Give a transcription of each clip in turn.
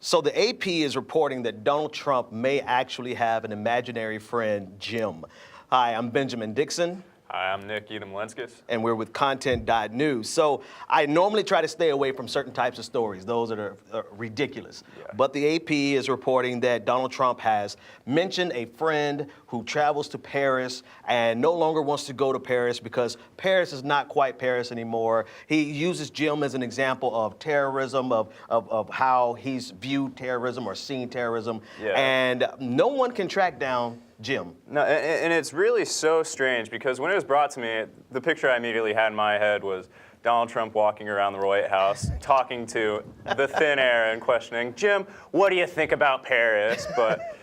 So the AP is reporting that Donald Trump may actually have an imaginary friend, Jim. Hi, I'm Benjamin Dixon. Hi, I'm Nick Itomlenskis. And we're with Content.news. So I normally try to stay away from certain types of stories, those that are ridiculous. Yeah. But the AP is reporting that Donald Trump has mentioned a friend who travels to Paris and no longer wants to go to Paris because Paris is not quite Paris anymore. He uses Jim as an example of terrorism, of how he's viewed terrorism or seen terrorism. Yeah. And no one can track down Jim. No, and it's really so strange because when it was brought to me, the picture I immediately had in my head was Donald Trump walking around the White House, talking to the thin air and questioning, Jim, what do you think about Paris? But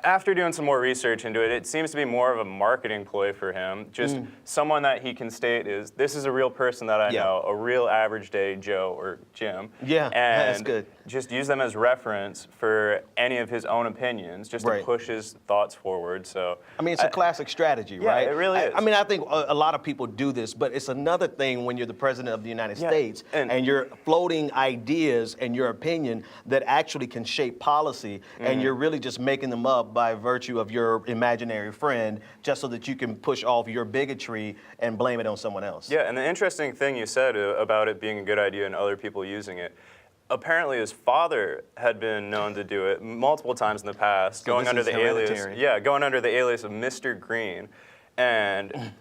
after doing some more research into it, it seems to be more of a marketing ploy for him. Just someone that he can state is, this is a real person that I know, a real average day Joe or Jim. Yeah, and that's good. Just use them as reference for any of his own opinions, just to push his thoughts forward. So I mean, it's a classic strategy, right? Yeah, it really is. I mean, I think a lot of people do this, but it's another thing when you're the president of the United States and you're floating ideas and your opinion that actually can shape policy, and you're really just making them up by virtue of your imaginary friend, just so that you can push off your bigotry and blame it on someone else. Yeah, and the interesting thing you said about it being a good idea and other people using it, apparently his father had been known to do it multiple times in the past, going under the alias of Mr. Green. And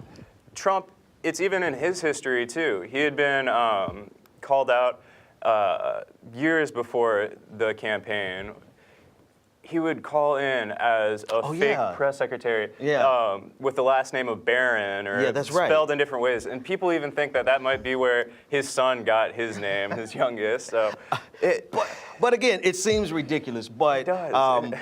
Trump, it's even in his history too. He had been called out years before the campaign. He would call in as a fake press secretary with the last name of Barron or spelled in different ways. And people even think that that might be where his son got his name, his youngest. So, but again, it seems ridiculous, but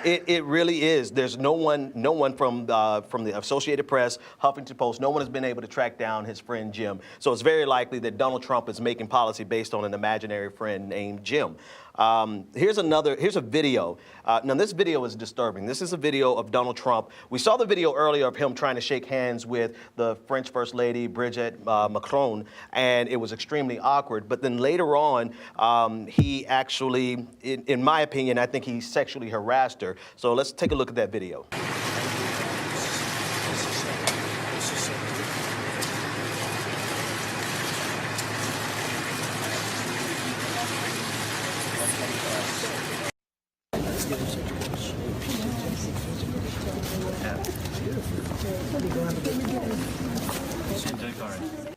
it really is. There's no one from the Associated Press, Huffington Post, no one has been able to track down his friend Jim. So it's very likely that Donald Trump is making policy based on an imaginary friend named Jim. Here's a video. Now this video is disturbing. This is a video of Donald Trump. We saw the video earlier of him trying to shake hands with the French First Lady, Brigitte Macron, and it was extremely awkward. But then later on, he actually, in my opinion, I think he sexually harassed her. So let's take a look at that video.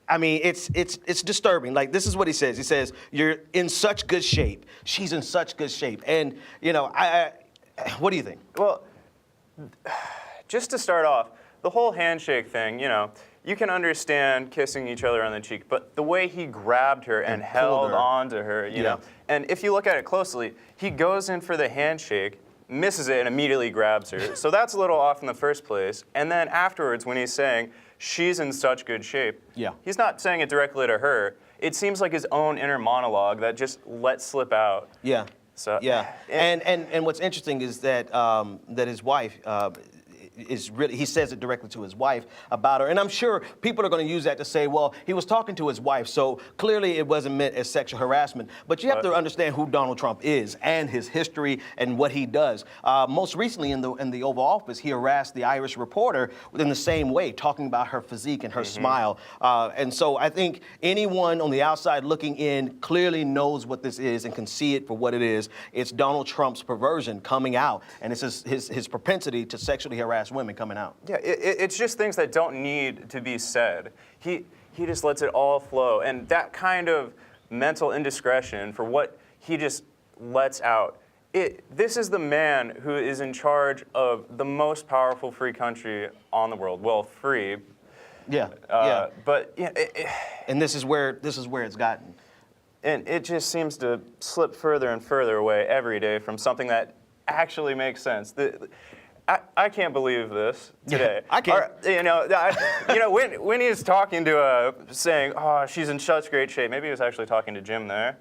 I mean, it's disturbing. Like, this is what he says. He says, "You're in such good shape. She's in such good shape." And you know, what do you think? Well, just to start off, the whole handshake thing. You know, you can understand kissing each other on the cheek, but the way he grabbed her and held on to her, you know, and if you look at it closely, he goes in for the handshake, misses it, and immediately grabs her. So that's a little off in the first place. And then afterwards, when he's saying she's in such good shape, he's not saying it directly to her. It seems like his own inner monologue that just let slip out. Yeah. So and what's interesting is that that his wife is really, he says it directly to his wife about her. And I'm sure people are going to use that to say, well, he was talking to his wife, so clearly it wasn't meant as sexual harassment. But you have to understand who Donald Trump is and his history and what he does. Most recently in the Oval Office, he harassed the Irish reporter in the same way, talking about her physique and her smile. And so I think anyone on the outside looking in clearly knows what this is and can see it for what it is. It's Donald Trump's perversion coming out, and it's his propensity to sexually harass women coming out. Yeah, it's just things that don't need to be said. He just lets it all flow, and that kind of mental indiscretion for what he just lets out. This is the man who is in charge of the most powerful free country on the world. Well, free. But and this is where it's gotten. And it just seems to slip further and further away every day from something that actually makes sense. I can't believe this today. I can't. When he's talking to saying, "Oh, she's in such great shape," maybe he was actually talking to Jim there.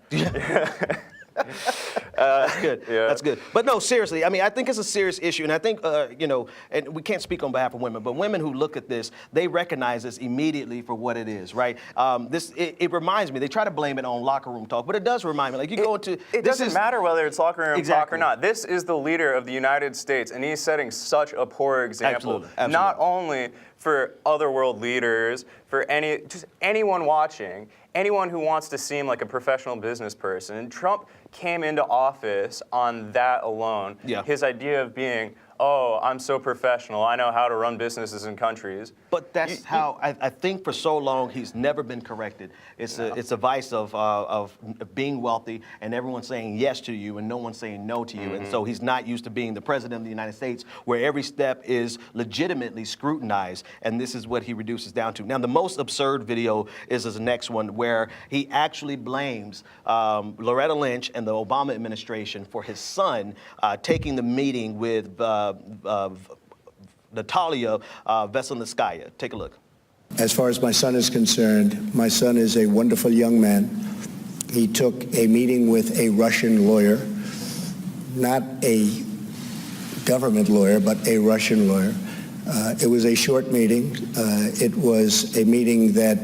That's good. Yeah. That's good. But no, seriously, I mean, I think it's a serious issue, and I think, you know, and we can't speak on behalf of women, but women who look at this, they recognize this immediately for what it is, right? It reminds me, they try to blame it on locker room talk, but it does remind me, like you go into... It doesn't matter whether it's locker room talk Exactly. or not. This is the leader of the United States, and he's setting such a poor example. Absolutely. Absolutely. Not only for other world leaders, for just anyone watching, anyone who wants to seem like a professional business person. And Trump came into office on that alone. Yeah. His idea of being, oh, I'm so professional, I know how to run businesses in countries. But that's how I think for so long he's never been corrected. It's a vice of being wealthy and everyone saying yes to you and no one saying no to you. And so he's not used to being the president of the United States, where every step is legitimately scrutinized. And this is what he reduces down to. Now, the most absurd video is the next one, where he actually blames Loretta Lynch and the Obama administration for his son taking the meeting with Natalia Veselnitskaya. Take a look. As far as my son is concerned, my son is a wonderful young man. He took a meeting with a Russian lawyer, not a government lawyer, but a Russian lawyer. It was a short meeting. It was a meeting that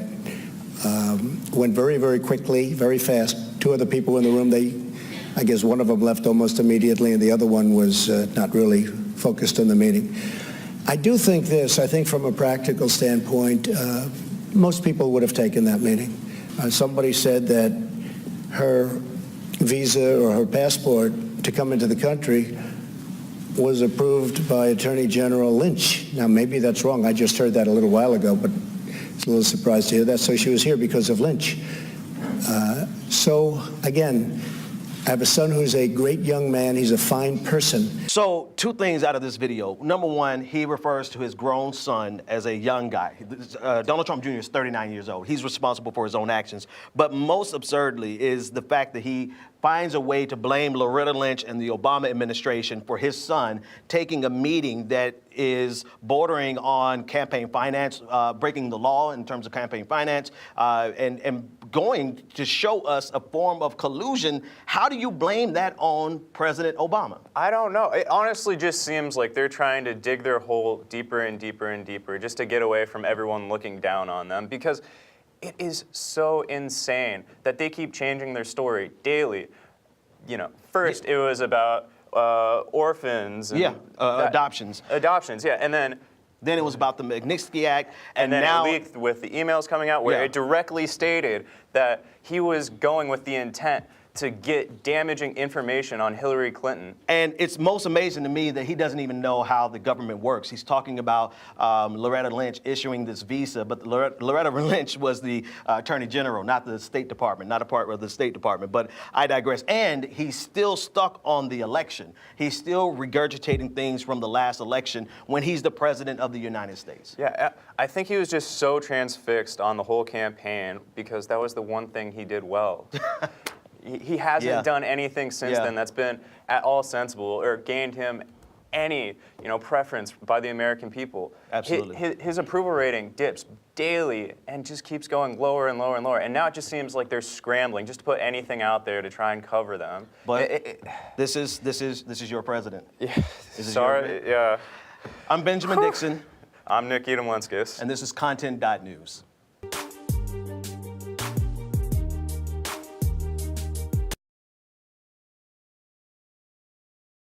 went very, very quickly, very fast. Two other people in the room, I guess one of them left almost immediately, and the other one was not really focused on the meeting. I do think this. I think from a practical standpoint, most people would have taken that meeting. Somebody said that her visa or her passport to come into the country was approved by Attorney General Lynch. Now, maybe that's wrong. I just heard that a little while ago, but it's a little surprised to hear that. So she was here because of Lynch. So, again, I have a son who's a great young man. He's a fine person. So, two things out of this video. Number one, he refers to his grown son as a young guy. Donald Trump Jr. is 39 years old. He's responsible for his own actions. But most absurdly is the fact that he finds a way to blame Loretta Lynch and the Obama administration for his son taking a meeting that is bordering on campaign finance, breaking the law in terms of campaign finance, and going to show us a form of collusion. How do you blame that on President Obama? I don't know. It honestly just seems like they're trying to dig their hole deeper and deeper and deeper just to get away from everyone looking down on them, because it is so insane that they keep changing their story daily. You know, first it was about orphans. And adoptions. Adoptions, yeah. And then it was about the Magnitsky Act. And then now it leaked with the emails coming out where it directly stated that he was going with the intent to get damaging information on Hillary Clinton. And it's most amazing to me that he doesn't even know how the government works. He's talking about Loretta Lynch issuing this visa, but Loretta Lynch was the Attorney General, not the State Department, not a part of the State Department. But I digress. And he's still stuck on the election. He's still regurgitating things from the last election when he's the president of the United States. Yeah, I think he was just so transfixed on the whole campaign because that was the one thing he did well. He hasn't done anything since then that's been at all sensible or gained him any, preference by the American people. Absolutely. His approval rating dips daily and just keeps going lower and lower and lower. And now it just seems like they're scrambling just to put anything out there to try and cover them. But this is your president. Yeah. Sorry. Yeah. I'm Benjamin Dixon. I'm Nick Itomlenskis. And this is Content.news.